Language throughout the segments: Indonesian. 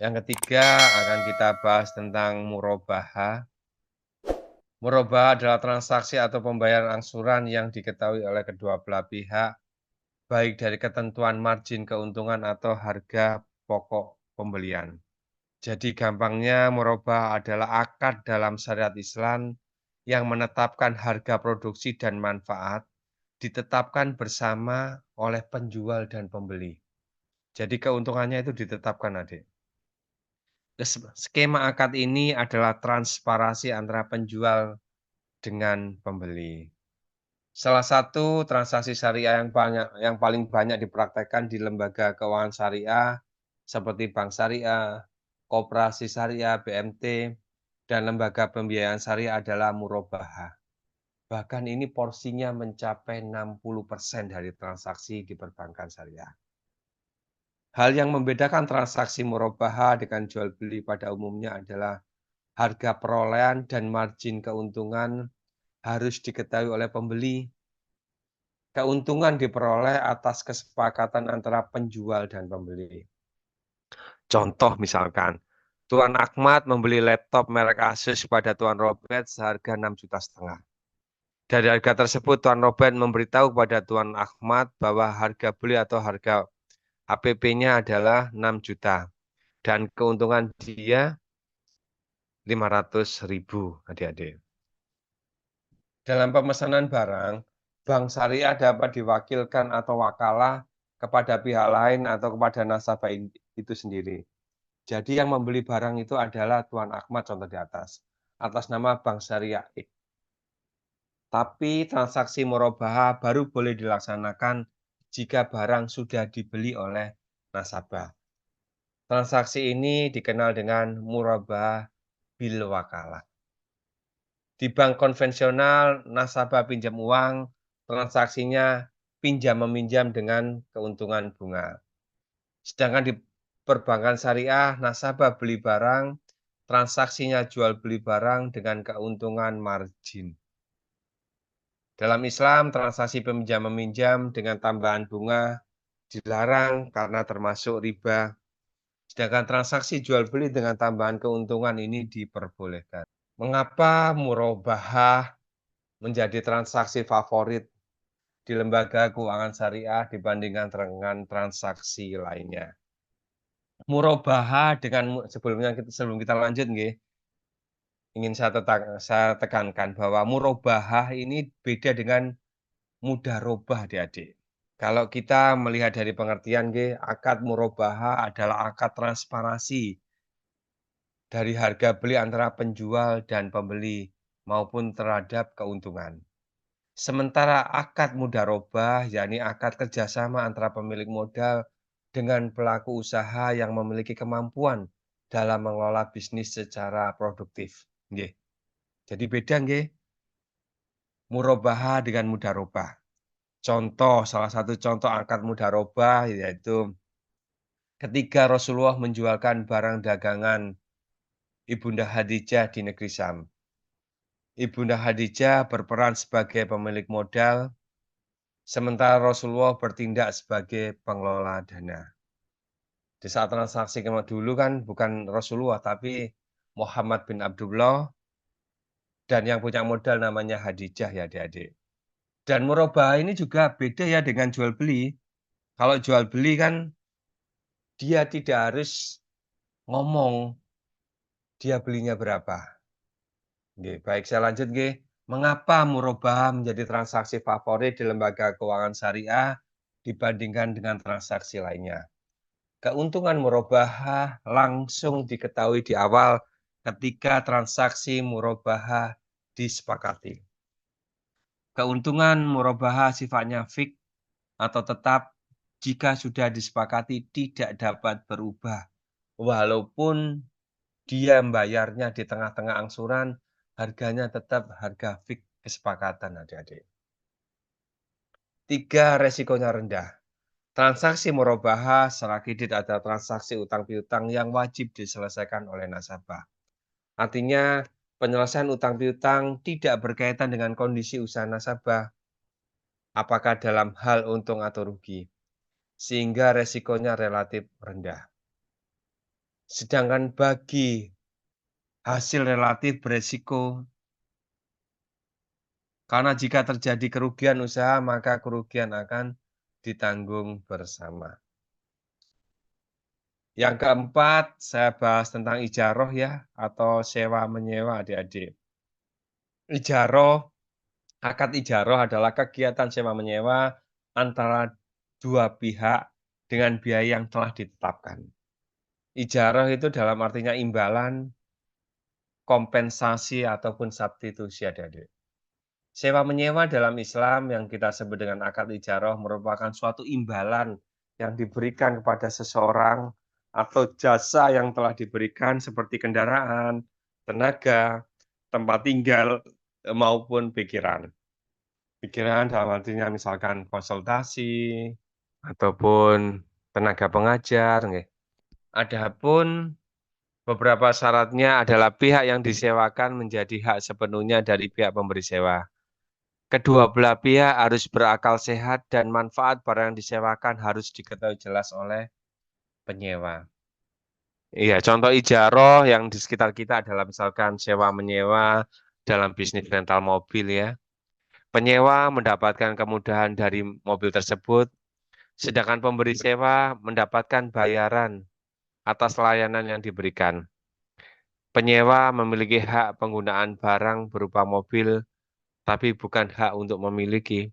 Yang ketiga akan kita bahas tentang murabahah. Murabahah adalah transaksi atau pembayaran angsuran yang diketahui oleh kedua belah pihak, baik dari ketentuan margin keuntungan atau harga pokok pembelian. Jadi gampangnya murabahah adalah akad dalam syariat Islam yang menetapkan harga produksi dan manfaat ditetapkan bersama oleh penjual dan pembeli. Jadi keuntungannya itu ditetapkan, Adik. Skema akad ini adalah transparansi antara penjual dengan pembeli. Salah satu transaksi syariah yang paling banyak dipraktekkan di lembaga keuangan syariah seperti bank syariah, koperasi syariah, BMT, dan lembaga pembiayaan syariah adalah murabahah. Bahkan ini porsinya mencapai 60% dari transaksi di perbankan syariah. Hal yang membedakan transaksi murabahah dengan jual beli pada umumnya adalah harga perolehan dan margin keuntungan harus diketahui oleh pembeli. Keuntungan diperoleh atas kesepakatan antara penjual dan pembeli. Contoh misalkan, Tuan Ahmad membeli laptop merek Asus pada Tuan Robert seharga 6,5 juta. Dari harga tersebut, Tuan Robert memberitahu kepada Tuan Ahmad bahwa harga beli atau harga APP-nya adalah 6 juta dan keuntungan dia 500.000, adik-adik. Dalam pemesanan barang, bank syariah dapat diwakilkan atau wakalah kepada pihak lain atau kepada nasabah itu sendiri. Jadi yang membeli barang itu adalah Tuan Ahmad contoh di atas nama bank syariah. Tapi transaksi murabahah baru boleh dilaksanakan jika barang sudah dibeli oleh nasabah. Transaksi ini dikenal dengan murabahah bil wakalah. Di bank konvensional, nasabah pinjam uang, transaksinya pinjam-meminjam dengan keuntungan bunga. Sedangkan di perbankan syariah, nasabah beli barang, transaksinya jual beli barang dengan keuntungan margin. Dalam Islam, transaksi peminjam-meminjam dengan tambahan bunga dilarang karena termasuk riba. Sedangkan transaksi jual beli dengan tambahan keuntungan ini diperbolehkan. Mengapa murabahah menjadi transaksi favorit di lembaga keuangan syariah dibandingkan dengan transaksi lainnya? Murabahah sebelum kita lanjut nggih, ingin saya tekankan bahwa murabahah ini beda dengan mudharabah adik-adik. Kalau kita melihat dari pengertian nggih, akad murabahah adalah akad transparansi dari harga beli antara penjual dan pembeli maupun terhadap keuntungan. Sementara akad mudharabah, yakni akad kerjasama antara pemilik modal dengan pelaku usaha yang memiliki kemampuan dalam mengelola bisnis secara produktif. Nggih. Jadi beda nggih, murabahah dengan mudharabah. Salah satu contoh akad mudharabah yaitu ketika Rasulullah menjualkan barang dagangan Ibunda Khadijah di negeri Syam. Ibunda Khadijah berperan sebagai pemilik modal, sementara Rasulullah bertindak sebagai pengelola dana. Di saat transaksi dulu kan bukan Rasulullah, tapi Muhammad bin Abdullah dan yang punya modal namanya Khadijah ya adik-adik. Dan murabahah ini juga beda ya dengan jual beli. Kalau jual beli kan dia tidak harus ngomong dia belinya berapa. Nggih, baik saya lanjut nggih. Mengapa murabahah menjadi transaksi favorit di lembaga keuangan syariah dibandingkan dengan transaksi lainnya? Keuntungan murabahah langsung diketahui di awal ketika transaksi murabahah disepakati. Keuntungan murabahah sifatnya fix atau tetap jika sudah disepakati tidak dapat berubah. Walaupun dia membayarnya di tengah-tengah angsuran, harganya tetap harga fix kesepakatan adik-adik. 3, resikonya rendah. Transaksi murabahah secara kredit adalah transaksi utang piutang yang wajib diselesaikan oleh nasabah. Artinya, penyelesaian utang piutang tidak berkaitan dengan kondisi usaha nasabah, apakah dalam hal untung atau rugi, sehingga resikonya relatif rendah. Sedangkan bagi hasil relatif beresiko, karena jika terjadi kerugian usaha, maka kerugian akan ditanggung bersama. Yang keempat, saya bahas tentang ijaroh ya, atau sewa-menyewa adik-adik. Ijaroh, akad ijaroh adalah kegiatan sewa-menyewa antara dua pihak dengan biaya yang telah ditetapkan. Ijaroh itu dalam artinya imbalan, kompensasi, ataupun substitusi adik-adik. Sewa-menyewa dalam Islam yang kita sebut dengan akad ijaroh merupakan suatu imbalan yang diberikan kepada seseorang atau jasa yang telah diberikan seperti kendaraan, tenaga, tempat tinggal, maupun pikiran. Pikiran dalam artinya misalkan konsultasi ataupun tenaga pengajar. Adapun beberapa syaratnya adalah pihak yang disewakan menjadi hak sepenuhnya dari pihak pemberi sewa. Kedua belah pihak harus berakal sehat dan manfaat barang yang disewakan harus diketahui jelas oleh penyewa. Iya, contoh ijaroh yang di sekitar kita adalah misalkan sewa menyewa dalam bisnis rental mobil ya. Penyewa mendapatkan kemudahan dari mobil tersebut, sedangkan pemberi sewa mendapatkan bayaran atas layanan yang diberikan. Penyewa memiliki hak penggunaan barang berupa mobil, tapi bukan hak untuk memiliki.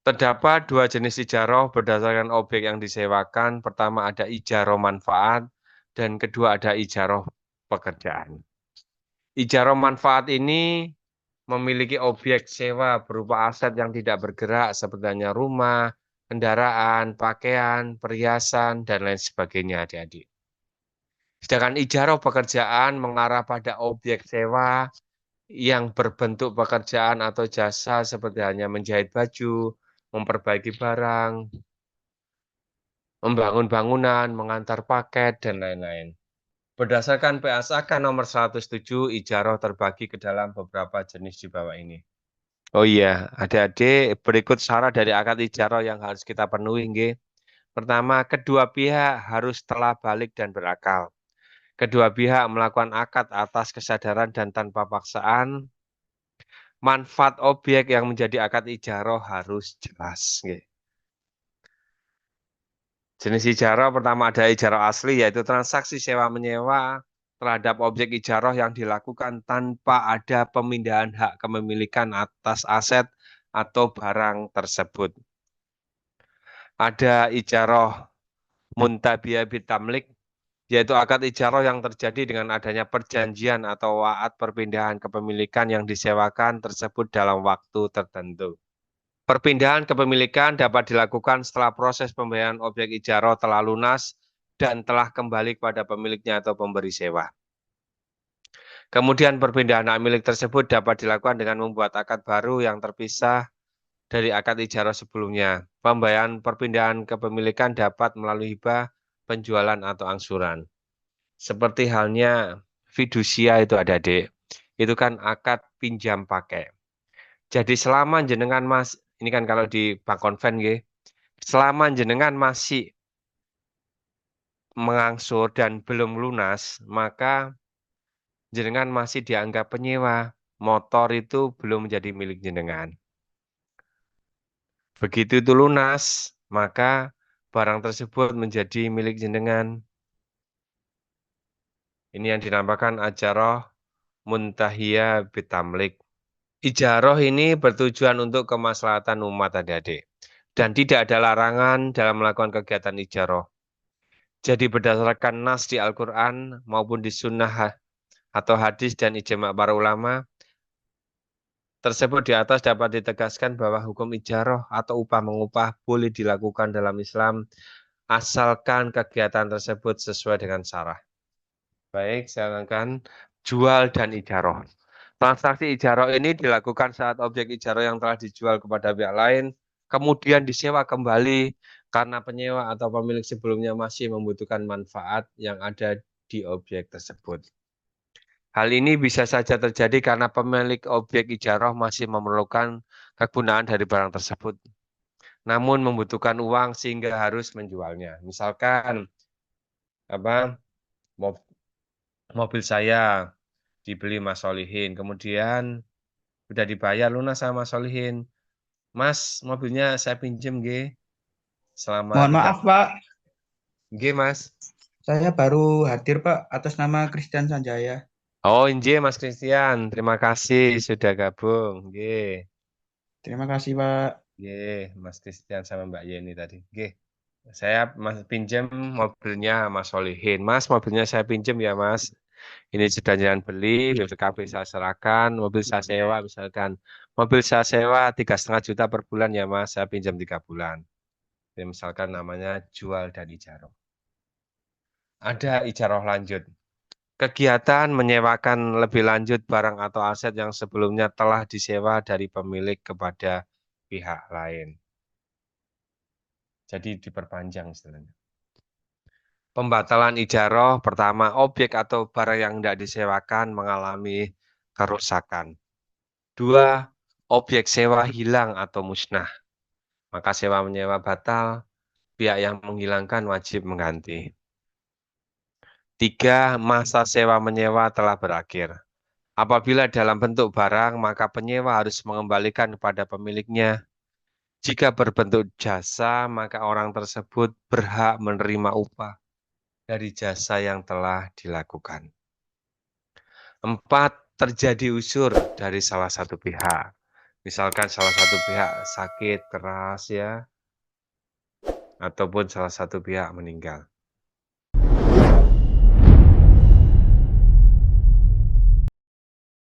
Terdapat dua jenis ijaroh berdasarkan objek yang disewakan. Pertama ada ijaroh manfaat, dan kedua ada ijaroh pekerjaan. Ijaroh manfaat ini memiliki objek sewa berupa aset yang tidak bergerak seperti rumah, kendaraan, pakaian, perhiasan, dan lain sebagainya adik-adik. Sedangkan ijaroh pekerjaan mengarah pada objek sewa yang berbentuk pekerjaan atau jasa seperti hanya menjahit baju, memperbaiki barang, membangun bangunan, mengantar paket, dan lain-lain. Berdasarkan PSAK nomor 107, ijaroh terbagi ke dalam beberapa jenis di bawah ini. Oh iya, adik-adik, berikut syarat dari akad ijaroh yang harus kita penuhi. Nggih. Pertama, kedua pihak harus telah balik dan berakal. Kedua pihak melakukan akad atas kesadaran dan tanpa paksaan. Manfaat objek yang menjadi akad ijaroh harus jelas. Nggih. Jenis ijarah pertama ada ijarah asli, yaitu transaksi sewa-menyewa terhadap objek ijarah yang dilakukan tanpa ada pemindahan hak kepemilikan atas aset atau barang tersebut. Ada ijarah muntabiyah bitamlik, yaitu akad ijarah yang terjadi dengan adanya perjanjian atau wa'ad perpindahan kepemilikan yang disewakan tersebut dalam waktu tertentu. Perpindahan kepemilikan dapat dilakukan setelah proses pembayaran objek ijarah telah lunas dan telah kembali kepada pemiliknya atau pemberi sewa. Kemudian perpindahan hak milik tersebut dapat dilakukan dengan membuat akad baru yang terpisah dari akad ijarah sebelumnya. Pembayaran perpindahan kepemilikan dapat melalui hibah, penjualan, atau angsuran. Seperti halnya fidusia itu adik-adik. Itu kan akad pinjam pakai. Jadi selama jenengan ini kan kalau di bank konven nggih, selama jenengan masih mengangsur dan belum lunas, maka jenengan masih dianggap penyewa. Motor itu belum menjadi milik jenengan. Begitu itu lunas, maka barang tersebut menjadi milik jenengan. Ini yang dinamakan ajaroh muntahiyah bitamlik. Ijaroh ini bertujuan untuk kemaslahatan umat adik-adik. Dan tidak ada larangan dalam melakukan kegiatan ijaroh. Jadi berdasarkan nas di Al-Quran maupun di sunnah atau hadis dan ijma' para ulama, tersebut di atas dapat ditegaskan bahwa hukum ijaroh atau upah mengupah boleh dilakukan dalam Islam asalkan kegiatan tersebut sesuai dengan syarah. Baik, saya akan jual dan ijaroh. Transaksi ijaroh ini dilakukan saat objek ijaroh yang telah dijual kepada pihak lain kemudian disewa kembali karena penyewa atau pemilik sebelumnya masih membutuhkan manfaat yang ada di objek tersebut. Hal ini bisa saja terjadi karena pemilik objek ijarah masih memerlukan kegunaan dari barang tersebut, namun membutuhkan uang sehingga harus menjualnya. Misalkan Mob mobil saya dibeli Mas Solihin, kemudian udah dibayar lunas sama Mas Solihin. "Mas, mobilnya saya pinjem nggih, selama Mohon 3 maaf, Pak. nggih, Mas." Saya baru hadir, Pak, atas nama Christian Sanjaya. Oh, inggih Mas Christian, terima kasih sudah gabung, nggih. Terima kasih, Pak. Nggih, Mas Christian sama Mbak Yeni tadi, nggih. Saya pinjam mobilnya Mas Solihin. "Mas, mobilnya saya pinjam ya, Mas. Ini sudah jalan beli, BPKB saya serahkan, mobil saya sewa misalkan. Mobil saya sewa 3,5 juta per bulan ya, Mas, saya pinjam 3 bulan." Ya, misalkan namanya jual dan ijarah. Ada ijarah lanjut. Kegiatan menyewakan lebih lanjut barang atau aset yang sebelumnya telah disewa dari pemilik kepada pihak lain. Jadi diperpanjang istilahnya. Pembatalan ijarah pertama, objek atau barang yang tidak disewakan mengalami kerusakan. 2, objek sewa hilang atau musnah. Maka sewa menyewa batal, pihak yang menghilangkan wajib mengganti. 3, masa sewa menyewa telah berakhir. Apabila dalam bentuk barang, maka penyewa harus mengembalikan kepada pemiliknya. Jika berbentuk jasa, maka orang tersebut berhak menerima upah dari jasa yang telah dilakukan. 4, terjadi usur dari salah satu pihak. Misalkan salah satu pihak sakit keras ya, ataupun salah satu pihak meninggal.